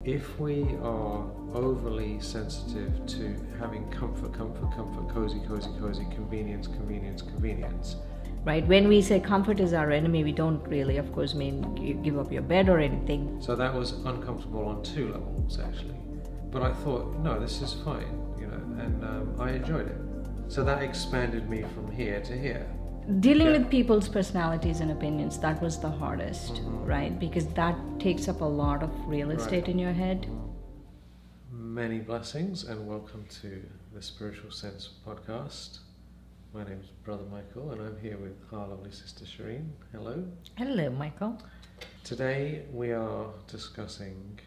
if we are overly sensitive to having comfort, cozy, convenience. Right, when we say comfort is our enemy, we don't really, of course, mean you give up your bed or anything. So that was uncomfortable on 2 levels, actually. But I thought, no, this is fine, and I enjoyed it. So that expanded me from here to here. Dealing with people's personalities and opinions, that was the hardest, right? Because that takes up a lot of real estate in your head. Many blessings and welcome to the Spiritual Sense podcast. My name is Brother Michael and I'm here with our lovely sister Shireen. Hello. Hello, Michael. Today we are discussing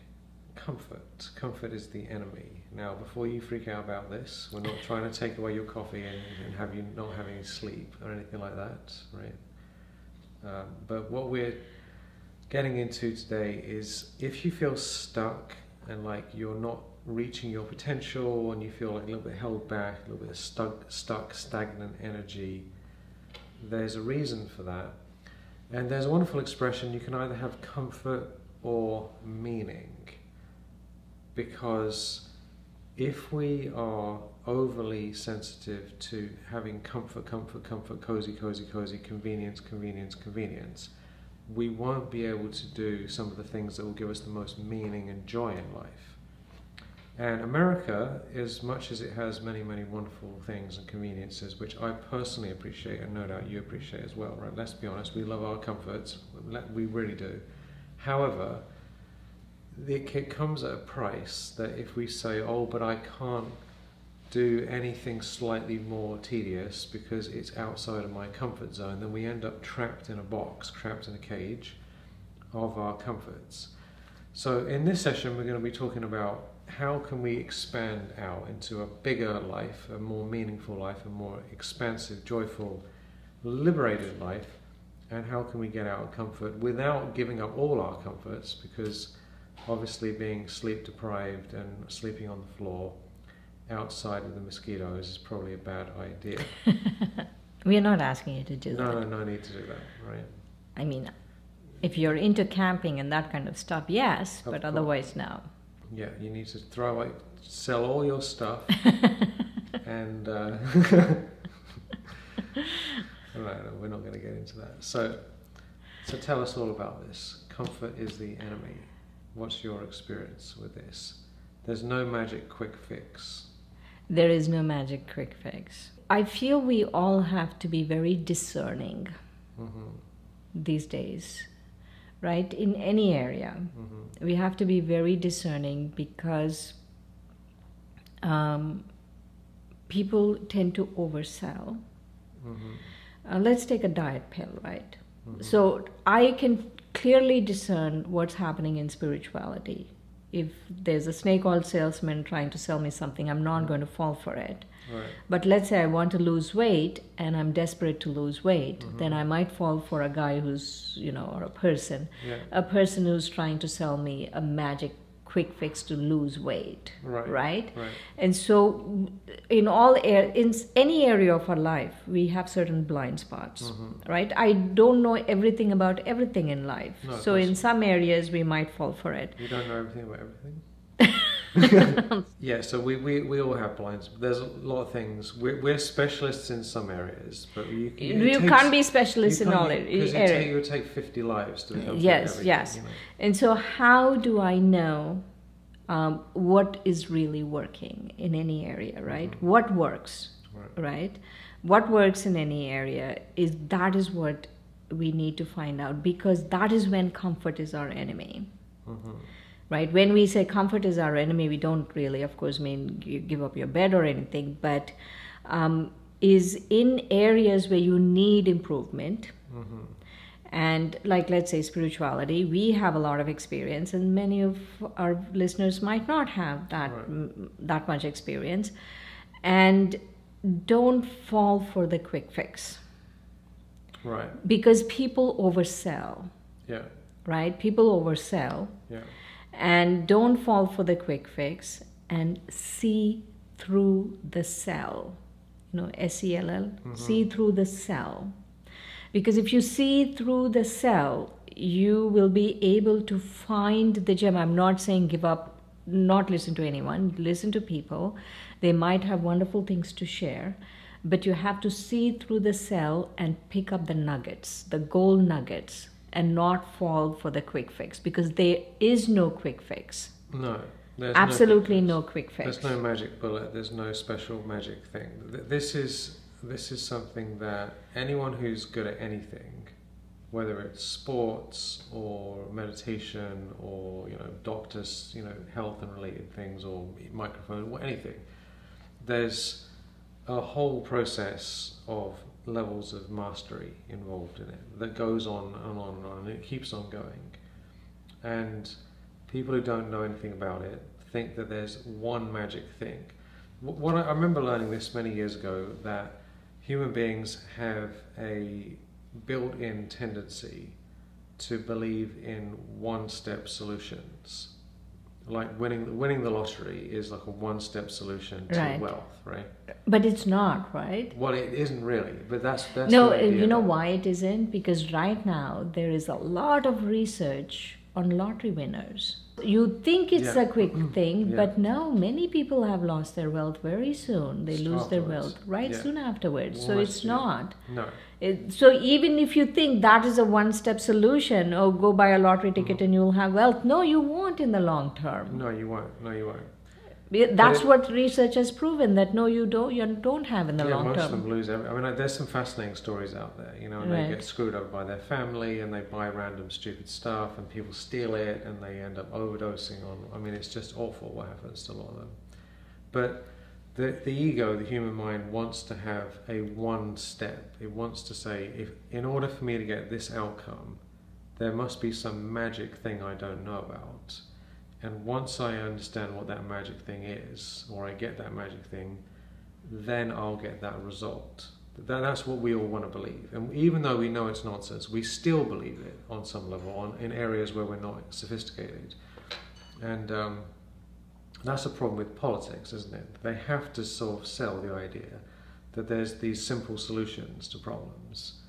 comfort. Comfort is the enemy. Now, before you freak out about this, we're not trying to take away your coffee and have you not having any sleep or anything like that, right? But what we're getting into today is if you feel stuck and like you're not reaching your potential and you feel like a little bit held back, a little bit of stuck, stagnant energy, there's a reason for that. And there's a wonderful expression, you can either have comfort or meaning. Because if we are overly sensitive to having comfort, cozy, convenience, we won't be able to do some of the things that will give us the most meaning and joy in life. And America, as much as it has many, many wonderful things and conveniences, which I personally appreciate, and no doubt you appreciate as well, right? Let's be honest, we love our comforts, we really do. However, it comes at a price that if we say, oh, but I can't do anything slightly more tedious because it's outside of my comfort zone, then we end up trapped in a box, trapped in a cage of our comforts. So in this session, we're going to be talking about how can we expand out into a bigger life, a more meaningful life, a more expansive, joyful, liberated life, and how can we get out of comfort without giving up all our comforts, because obviously being sleep deprived and sleeping on the floor outside with the mosquitoes is probably a bad idea. We are not asking you to do that. No need to do that, right? I mean, if you're into camping and that kind of stuff, yes, but otherwise, no. Yeah, you need to sell all your stuff and no, we're not going to get into that. So tell us all about this. Comfort is the enemy. What's your experience with this? There's no magic quick fix. There is no magic quick fix. I feel we all have to be very discerning these days, right? In any area. We have to be very discerning because people tend to oversell. Let's take a diet pill, right? So I can clearly discern what's happening in spirituality. If there's a snake oil salesman trying to sell me something, I'm not going to fall for it. Right. But let's say I want to lose weight and I'm desperate to lose weight, then I might fall for a guy who's, or a person who's trying to sell me a magic quick fix to lose weight, right? And so in any area of our life, we have certain blind spots, right? I don't know everything about everything in life. No, so in some areas, we might fall for it. You don't know everything about everything? Yeah, so we all have blinds. There's a lot of things. We're specialists in some areas, but you can't be specialists in all areas. It would take 50 lives to become everything. Yes. And so how do I know what is really working in any area, right? What works, right? What works in any area is what we need to find out, because that is when comfort is our enemy. Right? When we say comfort is our enemy, we don't really, of course, mean you give up your bed or anything, but is in areas where you need improvement. And like, let's say spirituality, we have a lot of experience and many of our listeners might not have that much experience. And don't fall for the quick fix. Right. Because people oversell. Yeah. Right? People oversell. Yeah. And don't fall for the quick fix and see through the sell. SELL. See through the sell. Because if you see through the sell, you will be able to find the gem. I'm not saying give up, not listen to anyone, listen to people. They might have wonderful things to share, but you have to see through the cell and pick up the nuggets, the gold nuggets, and not fall for the quick fix, because there is no quick fix. No. There's absolutely no quick fix. There's no magic bullet. There's no special magic thing. This is something that anyone who's good at anything, whether it's sports or meditation or doctors, health and related things, or microphone, or anything, there's a whole process of levels of mastery involved in it that goes on and on and on, and it keeps on going. And people who don't know anything about it think that there's one magic thing. I remember learning this many years ago, that human beings have a built-in tendency to believe in one-step solutions. Like winning the lottery is like a one-step solution to wealth, right? But it's not, right? Well, it isn't really, but that's no. You know why it isn't? Because right now there is a lot of research on lottery winners. You think it's a quick thing, but no, many people have lost their wealth very soon. They lose their wealth soon afterwards. So it's not. No. So even if you think that is a one-step solution, or go buy a lottery ticket and you'll have wealth, no, you won't in the long term. No, you won't. That's what research has proven, that no, you don't have in the long term. Most of them lose. There's some fascinating stories out there, and they get screwed over by their family, and they buy random stupid stuff, and people steal it, and they end up overdosing on. It's just awful what happens to a lot of them. But the ego, the human mind, wants to have a one step. It wants to say, if in order for me to get this outcome, there must be some magic thing I don't know about. And once I understand what that magic thing is, or I get that magic thing, then I'll get that result. That's what we all want to believe. And even though we know it's nonsense, we still believe it on some level, in areas where we're not sophisticated. And that's a problem with politics, isn't it? They have to sort of sell the idea that there's these simple solutions to problems,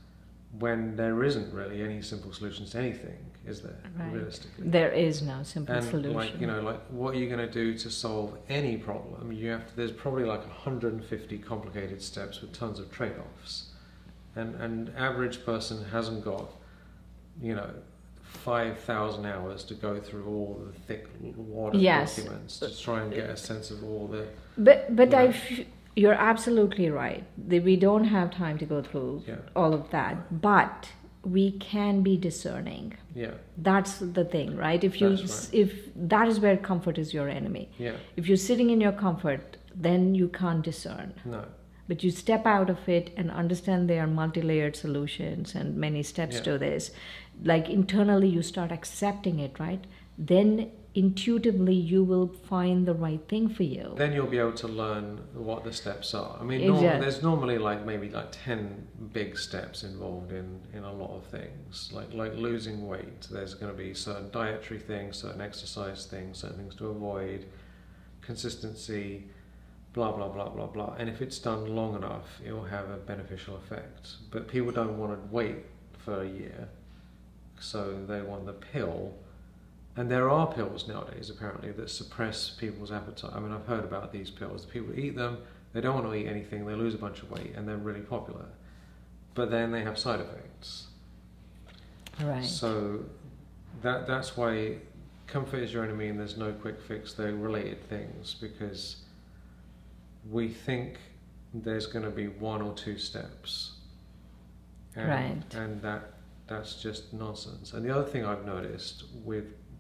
when there isn't really any simple solutions to anything, is there? Realistically, there is no simple solution. Like what are you going to do to solve any problem? There's probably like 150 complicated steps with tons of trade-offs, and average person hasn't got 5,000 hours to go through all the thick wad of documents to try and get a sense of all the. But you're absolutely right. We don't have time to go through all of that, but we can be discerning. Yeah, that's the thing, right? If that is where comfort is your enemy. Yeah. If you're sitting in your comfort, then you can't discern. No. But you step out of it and understand there are multi-layered solutions and many steps to this. Like internally, you start accepting it, right? Then intuitively you will find the right thing for you. Then you'll be able to learn what the steps are. There's normally maybe 10 big steps involved in a lot of things. Like losing weight, there's going to be certain dietary things, certain exercise things, certain things to avoid, consistency, blah blah blah blah blah. And if it's done long enough, it will have a beneficial effect. But people don't want to wait for a year, so they want the pill. And there are pills nowadays, apparently, that suppress people's appetite. I've heard about these pills. People eat them, they don't want to eat anything, they lose a bunch of weight, and they're really popular. But then they have side effects. Right. So that's why comfort is your enemy and there's no quick fix. They're related things, because we think there's going to be one or two steps. And that's just nonsense. And the other thing I've noticed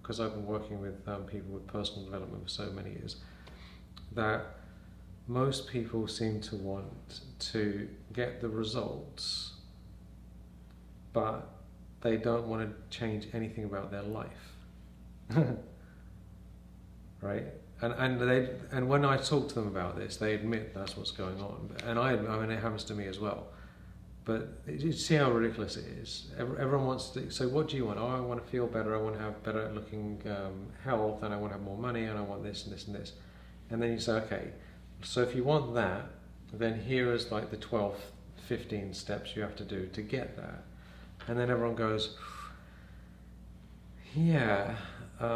because I've been working with people with personal development for so many years, that most people seem to want to get the results, but they don't want to change anything about their life. Right? And when I talk to them about this, they admit that's what's going on. And it happens to me as well. But you see how ridiculous it is. Everyone wants to. So what do you want? Oh, I want to feel better. I want to have better looking health, and I want to have more money, and I want this and this and this. And then you say, okay, so if you want that, then here is like the 12, 15 steps you have to do to get that. And then everyone goes, Yeah. I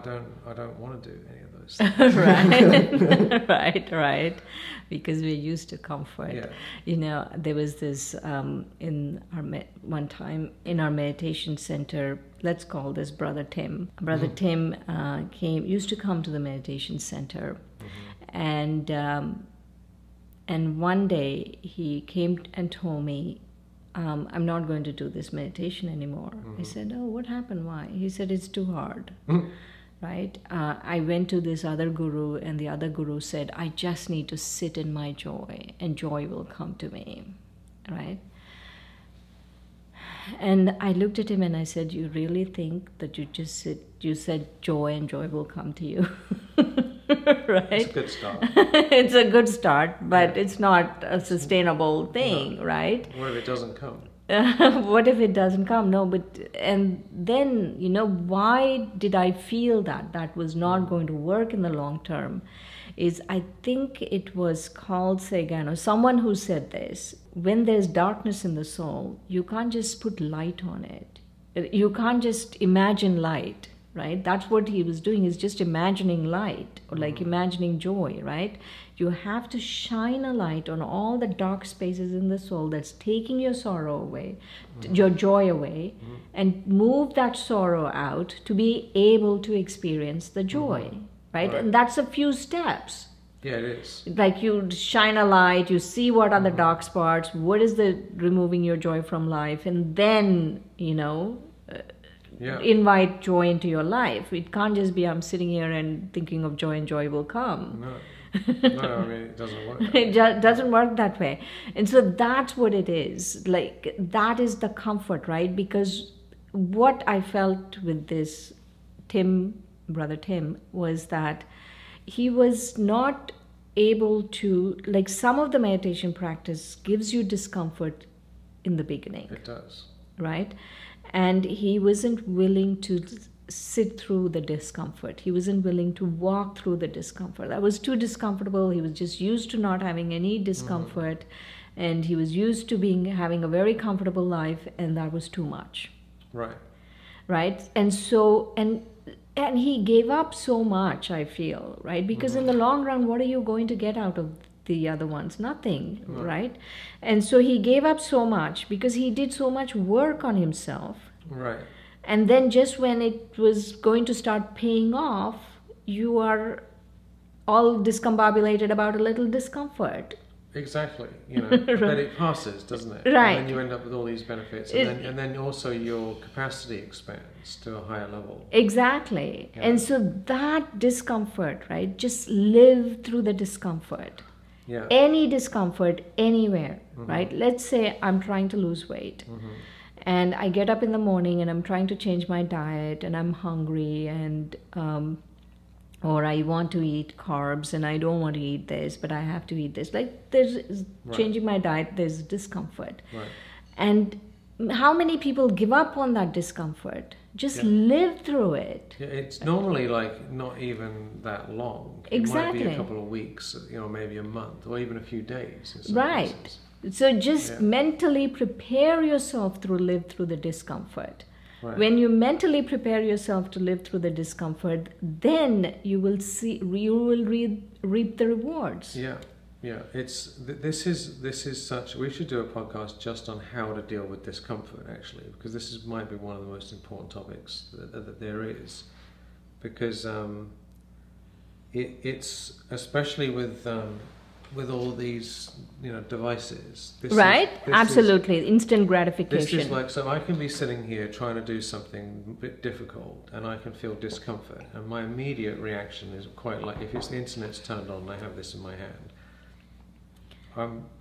don't want to do any of those things. Right. Because we're used to comfort. Yeah. You know, there was this in our one time in our meditation center. Let's call this Brother Tim. Brother Tim used to come to the meditation center, and one day he came and told me, I'm not going to do this meditation anymore. I said, oh, what happened? Why? He said, it's too hard. Right? I went to this other guru, and the other guru said, I just need to sit in my joy, and joy will come to me. Right? And I looked at him and I said, you really think that you said joy and joy will come to you? Right? It's a good start. It's a good start, but it's not a sustainable thing, right? What if it doesn't come? What if it doesn't come? No, and then, why did I feel that was not going to work in the long term? Is I think it was called Sagan, or someone who said this, when there's darkness in the soul, you can't just put light on it. You can't just imagine light, right? That's what he was doing, is just imagining light, or like imagining joy, right? You have to shine a light on all the dark spaces in the soul that's taking your sorrow away, your joy away, and move that sorrow out to be able to experience the joy, right? And that's a few steps. Yeah, it is. Like you shine a light, you see what are the dark spots, what is the removing your joy from life, and then, invite joy into your life. It can't just be I'm sitting here and thinking of joy and joy will come. No, I mean, it doesn't work that way. It doesn't work that way. And so that's what it is. Like, that is the comfort, right? Because what I felt with this Brother Tim, was that he was not able to, like, some of the meditation practice gives you discomfort in the beginning. It does. Right? And he wasn't willing to sit through the discomfort. He wasn't willing to walk through the discomfort. That was too discomfortable. He was just used to not having any discomfort, and he was used to having a very comfortable life, and that was too much. Right? And so, and he gave up so much, I feel, right? Because in the long run, what are you going to get out of the other ones? Nothing, right? And so he gave up so much because he did so much work on himself. Right. And then just when it was going to start paying off, you are all discombobulated about a little discomfort. Exactly. Then it passes, doesn't it? Right. And then you end up with all these benefits. And then also your capacity expands to a higher level. Exactly. Yeah. And so that discomfort, right? Just live through the discomfort. Yeah. Any discomfort anywhere, right? Let's say I'm trying to lose weight. And I get up in the morning and I'm trying to change my diet, and I'm hungry, and or I want to eat carbs and I don't want to eat this, but I have to eat this. Like, there's changing my diet, there's discomfort. Right. And how many people give up on that discomfort? Just live through it. Yeah, it's normally like not even that long. Exactly. It might be a couple of weeks, maybe a month, or even a few days. In some cases. So just mentally prepare yourself to live through the discomfort. Right. When you mentally prepare yourself to live through the discomfort, then you will reap the rewards. Yeah. This is such. We should do a podcast just on how to deal with discomfort, actually, because this might be one of the most important topics that there is, because it's especially with all these devices. Absolutely, instant gratification. This is like, so I can be sitting here trying to do something a bit difficult, and I can feel discomfort, and my immediate reaction is quite like, if the internet's turned on and I have this in my hand,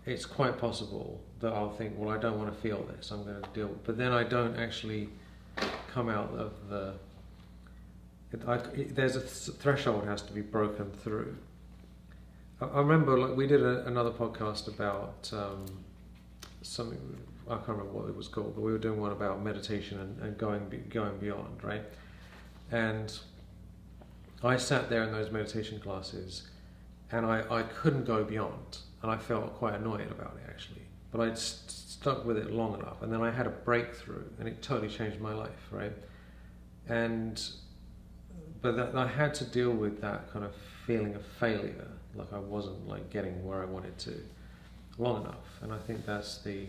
it's quite possible that I'll think, well, I don't want to feel this, I'm going to deal with it. But then I don't actually come out of there's a threshold has to be broken through. I remember, like, we did another podcast about something, I can't remember what it was called, but we were doing one about meditation and going beyond, right? And I sat there in those meditation classes, and I couldn't go beyond, and I felt quite annoyed about it, actually. But I stuck with it long enough, and then I had a breakthrough, and it totally changed my life, right? But I had to deal with that kind of feeling of failure, like I wasn't like getting where I wanted to long enough. And I think that's the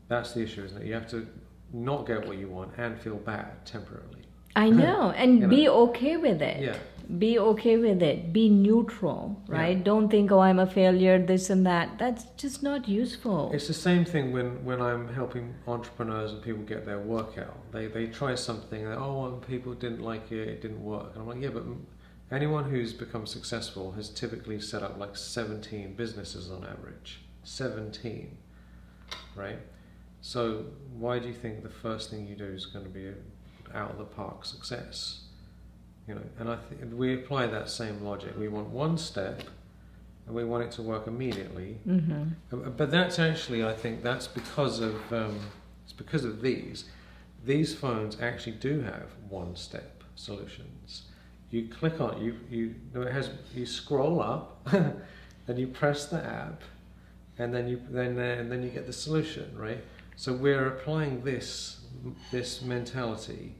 issue, isn't it? You have to not get what you want and feel bad temporarily. I know, and be okay with it. Yeah. Be okay with it. Be neutral, right? Yeah. Don't think, oh, I'm a failure, this and that. That's just not useful. It's the same thing when I'm helping entrepreneurs and people get their work out. They try something, and well, people didn't like it didn't work. And I'm like, yeah, but anyone who's become successful has typically set up like 17 businesses on average. 17, right? So why do you think the first thing you do is going to be out of the park success? You know, and I think we apply that same logic. We want one step, and we want it to work immediately. Mm-hmm. But that's actually, I think, that's because of it's because of these phones actually do have one-step solutions. You click on you scroll up, then you press the app, and then you get the solution, right? So we're applying this mentality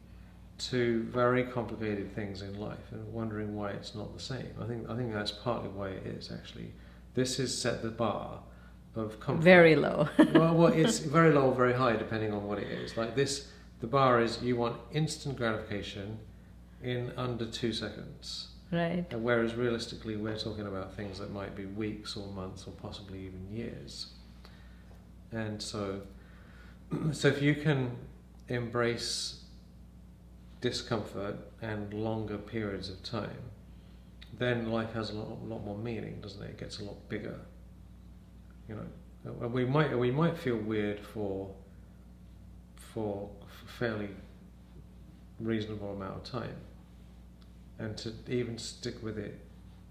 to very complicated things in life and wondering why it's not the same. I think that's partly why it is actually. This has set the bar of comfort. Very low. well, it's very low or very high depending on what it is. Like this, the bar is you want instant gratification in under 2 seconds. Right. Whereas realistically, we're talking about things that might be weeks or months or possibly even years. And so if you can embrace discomfort and longer periods of time, then life has a lot more meaning, doesn't it? It gets a lot bigger. You know, we might feel weird for a fairly reasonable amount of time, and to even stick with it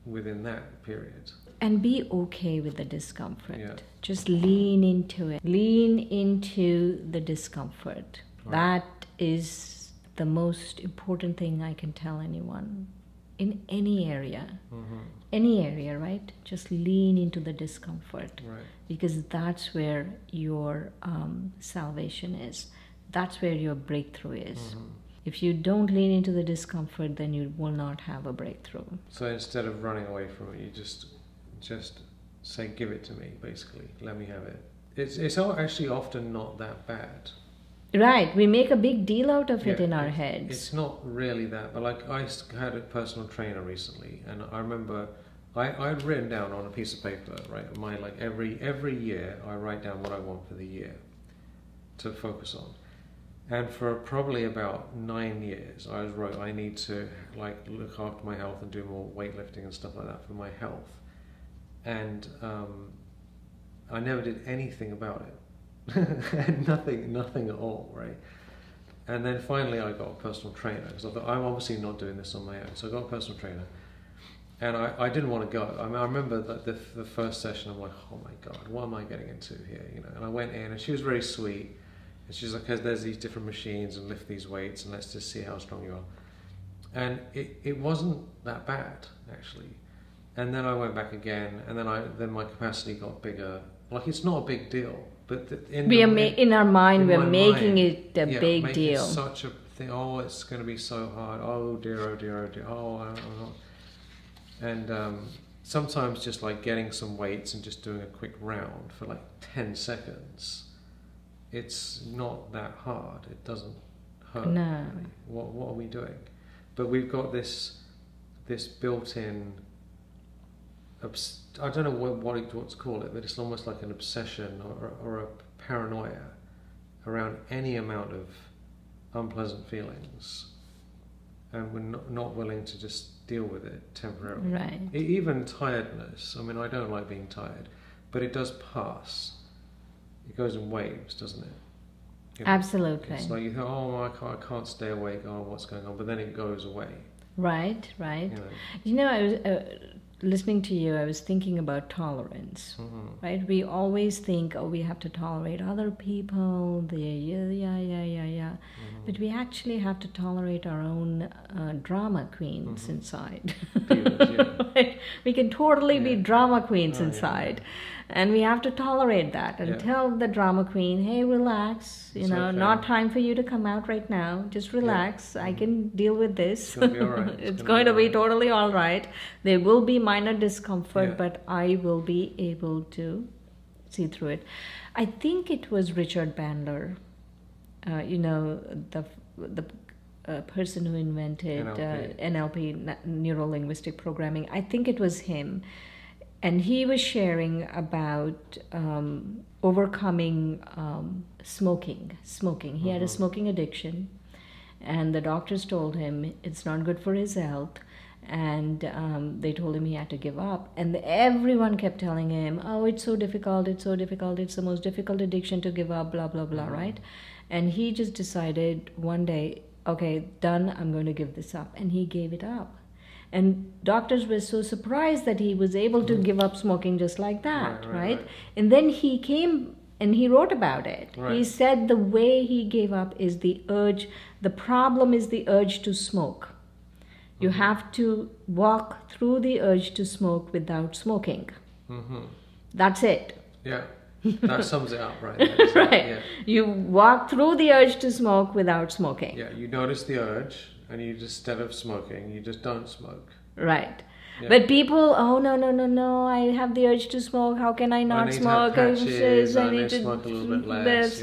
within that period. And be okay with the discomfort. Yeah. Just lean into it. Lean into the discomfort. Right. That is the most important thing I can tell anyone in any area. Mm-hmm. Any area, right? Just lean into the discomfort. Right. Because that's where your salvation is. That's where your breakthrough is. Mm-hmm. If you don't lean into the discomfort, then you will not have a breakthrough. So instead of running away from it, you just say, give it to me, basically. Let me have it. It's actually often not that bad. Right. We make a big deal out of it in our heads. It's not really that, but like I had a personal trainer recently, and I remember I'd written down on a piece of paper, right, every year I write down what I want for the year to focus on. And for probably about 9 years, I wrote I need to like look after my health and do more weightlifting and stuff like that for my health. And I never did anything about it. nothing at all, right? And then finally I got a personal trainer, because I thought, I'm obviously not doing this on my own. So I got a personal trainer, and I didn't want to go. I mean, I remember that the first session, I'm like, oh my God, what am I getting into here? You know. And I went in, and she was very sweet. And she's like, there's these different machines, and lift these weights, and let's just see how strong you are. And it wasn't that bad, actually. And then I went back again, and then my capacity got bigger. Like, it's not a big deal, but in our mind, we're making it a big deal. It such a thing. Oh, it's going to be so hard. Oh dear, oh dear, oh dear. Oh, I'm not. And sometimes just like getting some weights and just doing a quick round for like 10 seconds. It's not that hard. It doesn't hurt. No. Really. What are we doing? But we've got this built-in. I don't know what to call it, but it's almost like an obsession or a paranoia around any amount of unpleasant feelings, and we're not willing to just deal with it temporarily. Right. Even tiredness. I mean, I don't like being tired, but it does pass. It goes in waves, doesn't it? You know, absolutely. It's like you think, oh, I can't stay awake. Oh, what's going on? But then it goes away. Right. You know, I was listening to you. I was thinking about tolerance. Mm-hmm. Right. We always think, oh, we have to tolerate other people. Yeah. Mm-hmm. But we actually have to tolerate our own drama queens inside. Divas, yeah. Right? We can totally be drama queens inside. And we have to tolerate that and tell the drama queen, hey, relax, you know, not time for you to come out right now. Just relax. I can deal with this. It's going to be all right. It's going to be totally all right. There will be minor discomfort, but I will be able to see through it. I think it was Richard Bandler, you know, the person who invented NLP, neuro-linguistic programming. I think it was him. And he was sharing about overcoming smoking. He had a smoking addiction, and the doctors told him it's not good for his health, and they told him he had to give up. And everyone kept telling him, oh, it's so difficult, it's the most difficult addiction to give up, blah, blah, blah, right? And he just decided one day, okay, done, I'm going to give this up. And he gave it up. And doctors were so surprised that he was able to give up smoking just like that, right? And then he came and he wrote about it. He said the way he gave up is the urge. The problem is the urge to smoke. You have to walk through the urge to smoke without smoking. That's it. Yeah, that sums it up, right? There, right. Yeah. You walk through the urge to smoke without smoking. Yeah, you notice the urge. And you just, instead of smoking, you just don't smoke. Right. Yeah. But people, oh, no, I have the urge to smoke. How can I not smoke? I need to smoke a little bit less.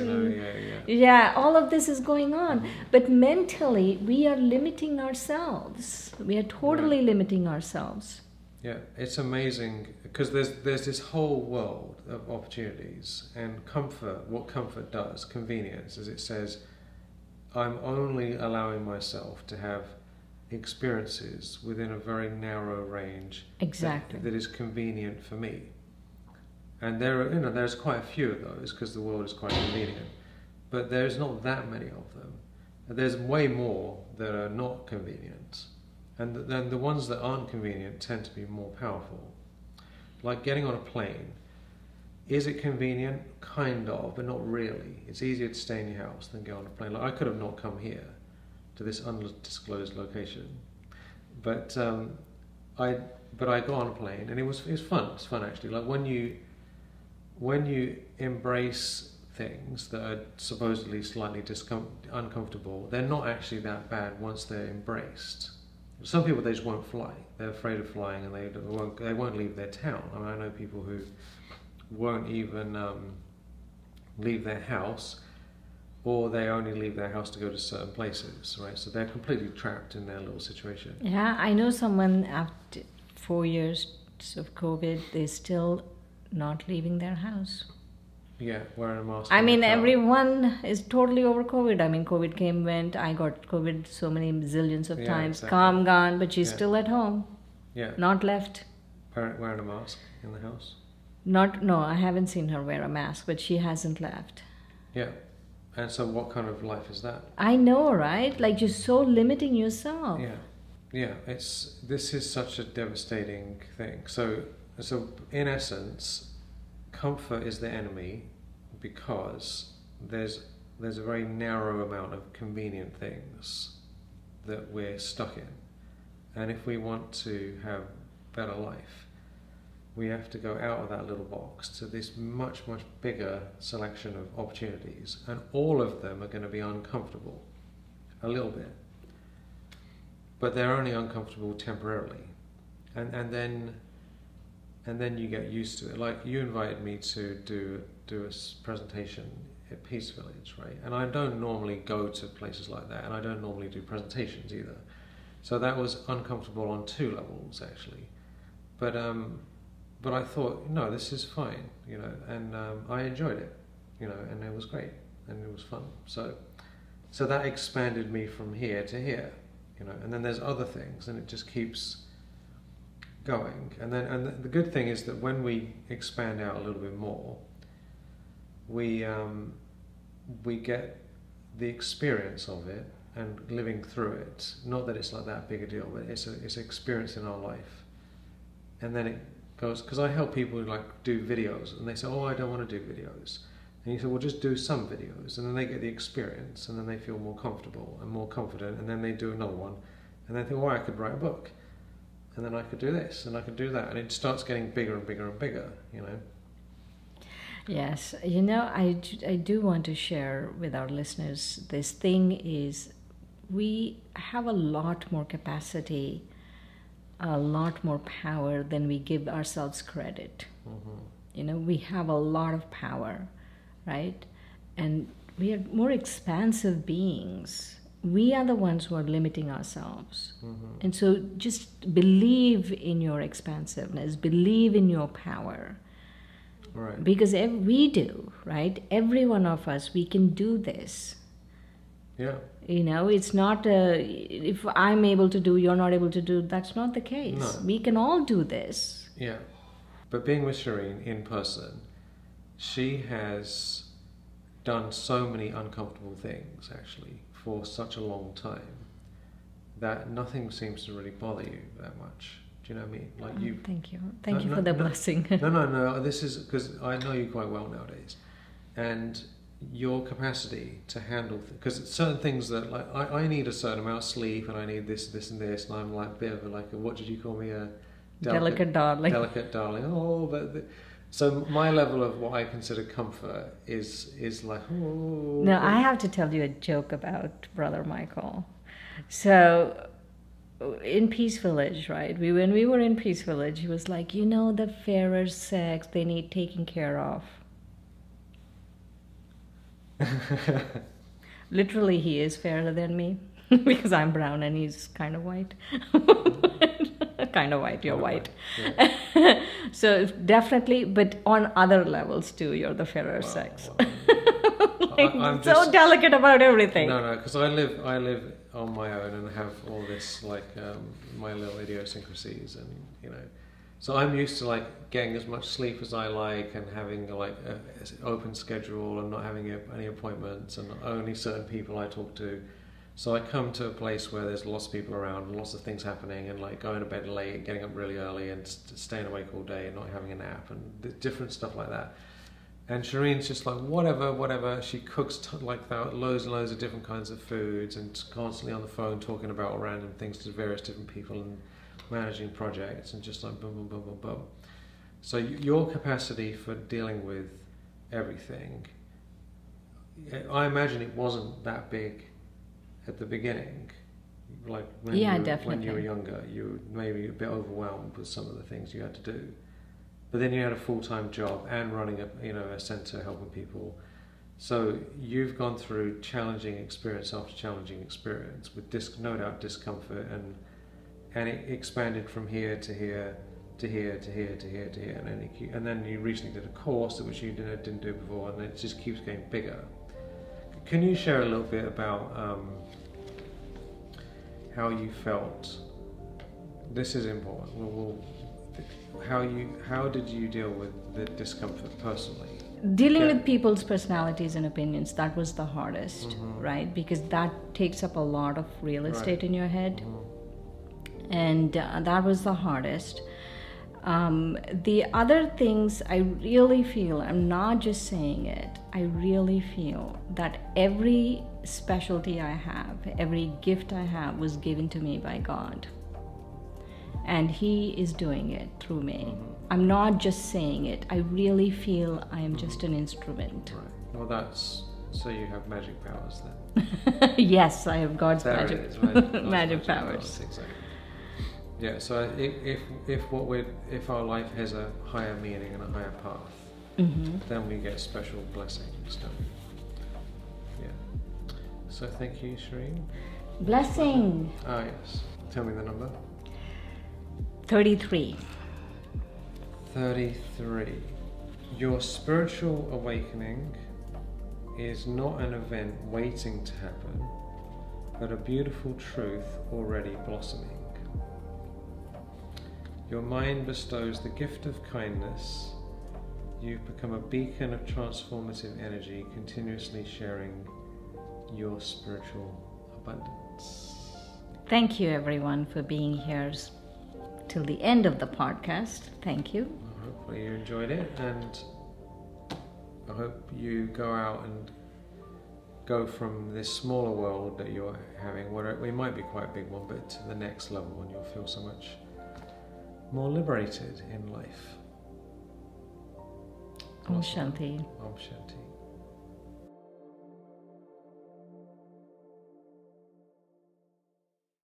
Yeah, all of this is going on. But mentally, we are limiting ourselves. We are totally limiting ourselves. Yeah, it's amazing because there's this whole world of opportunities and comfort. What comfort does, convenience, is it says, I'm only allowing myself to have experiences within a very narrow range that is convenient for me. And there are, there's quite a few of those because the world is quite convenient, but there's not that many of them. There's way more that are not convenient, and then the ones that aren't convenient tend to be more powerful. Like getting on a plane. Is it convenient? Kind of, but not really. It's easier to stay in your house than go on a plane. Like I could have not come here to this undisclosed location, but I got on a plane and it was fun. It's fun actually. Like when you embrace things that are supposedly slightly uncomfortable, they're not actually that bad once they're embraced. Some people, they just won't fly. They're afraid of flying and they won't leave their town. I mean, I know people who won't even leave their house, or they only leave their house to go to certain places, right? So they're completely trapped in their little situation. Yeah, I know someone after 4 years of COVID, they're still not leaving their house. Yeah, wearing a mask. I mean, everyone is totally over COVID. I mean, COVID came, went. I got COVID so many zillions of times. Exactly. Come, gone, but she's still at home. Yeah. Not left. Parent wearing a mask in the house? No, I haven't seen her wear a mask, but she hasn't left. Yeah. And so what kind of life is that? I know, right? Like you're so limiting yourself. Yeah. Yeah, this is such a devastating thing. So in essence, comfort is the enemy because there's a very narrow amount of convenient things that we're stuck in. And if we want to have better life, we have to go out of that little box to this much, much bigger selection of opportunities. And all of them are going to be uncomfortable, a little bit. But they're only uncomfortable temporarily. And then you get used to it. Like you invited me to do a presentation at Peace Village, right? And I don't normally go to places like that, and I don't normally do presentations either. So that was uncomfortable on 2 levels, actually. But I thought, no, this is fine, and I enjoyed it, and it was great, and it was fun. So that expanded me from here to here, and then there's other things, and it just keeps going. And the good thing is that when we expand out a little bit more, we get the experience of it and living through it. Not that it's like that big a deal, but it's an experience in our life. And then it goes, because I help people like do videos, and they say, oh, I don't want to do videos. And you say, well, just do some videos, and then they get the experience, and then they feel more comfortable and more confident, and then they do another one, and they think, oh, I could write a book, and then I could do this, and I could do that, and it starts getting bigger and bigger and bigger, Yes, you know, I do want to share with our listeners this thing is we have a lot more capacity, a lot more power than we give ourselves credit. Mm-hmm. You know, we have a lot of power, right? And we are more expansive beings. We are the ones who are limiting ourselves. Mm-hmm. And so just believe in your expansiveness, believe in your power. Right. Because we do, right? Every one of us, we can do this. Yeah. You know, it's not if I'm able to do, you're not able to do. That's not the case. No. We can all do this. Yeah. But being with Shireen in person, she has done so many uncomfortable things, actually, for such a long time, that nothing seems to really bother you that much. Do you know what I mean? Like you. Thank you. Thank you for the blessing. No. This is because I know you quite well nowadays, and your capacity to handle because certain things that like I need a certain amount of sleep, and I need this, and I'm like a bit of a what did you call me, a delicate darling. Delicate darling. Oh, but so my level of what I consider comfort is like oh. No, I have to tell you a joke about Brother Michael. So in Peace Village, right? When we were in Peace Village, he was like, you know, the fairer sex, they need taking care of. Literally, he is fairer than me because I'm brown and he's kind of white. Kind of white, you're white. Yeah. So definitely, but on other levels too, you're the fairer sex. Like, I'm so just, delicate about everything. No, because I live on my own and have all this my little idiosyncrasies, and you know, so I'm used to like getting as much sleep as I like and having like an open schedule and not having any appointments and only certain people I talk to. So I come to a place where there's lots of people around and lots of things happening, and like going to bed late, getting up really early, and staying awake all day and not having a nap and different stuff like that. And Shireen's just like whatever. She cooks like loads and loads of different kinds of foods, and constantly on the phone talking about random things to various different people and managing projects, and just like boom, boom, boom, boom, boom. So your capacity for dealing with everything, I imagine it wasn't that big at the beginning. Like when you were younger, you were maybe a bit overwhelmed with some of the things you had to do. But then you had a full-time job and running a centre helping people. So you've gone through challenging experience after challenging experience with no doubt discomfort, and it expanded from here to here to here to here to here to here, and then you recently did a course which you didn't do before, and it just keeps getting bigger. Can you share a little bit about how you felt? This is important. How did you deal with the discomfort personally? Dealing with people's personalities and opinions, that was the hardest, mm-hmm. right? Because that takes up a lot of real estate in your head. Mm-hmm. And that was the hardest. The other things I really feel, I'm not just saying it, I really feel that every specialty I have, every gift I have was given to me by God. And He is doing it through me. Mm-hmm. I'm not just saying it. I really feel I am just an instrument. Right. Well, so you have magic powers then. Yes, I have God's magic. It is, right? magic powers. Exactly. Yeah. So if our life has a higher meaning and a higher path, mm-hmm. then we get special blessings, don't we? Yeah. So thank you, Shireen. Blessing. Ah, yes. Tell me the number. 33. 33. Your spiritual awakening is not an event waiting to happen, but a beautiful truth already blossoming. Your mind bestows the gift of kindness. You've become a beacon of transformative energy, continuously sharing your spiritual abundance. Thank you, everyone, for being here till the end of the podcast. Thank you. Hopefully you enjoyed it, and I hope you go out and go from this smaller world that you're having, where it might be quite a big one, but to the next level, and you'll feel so much more liberated in life. Om possible. Shanti. Om Shanti.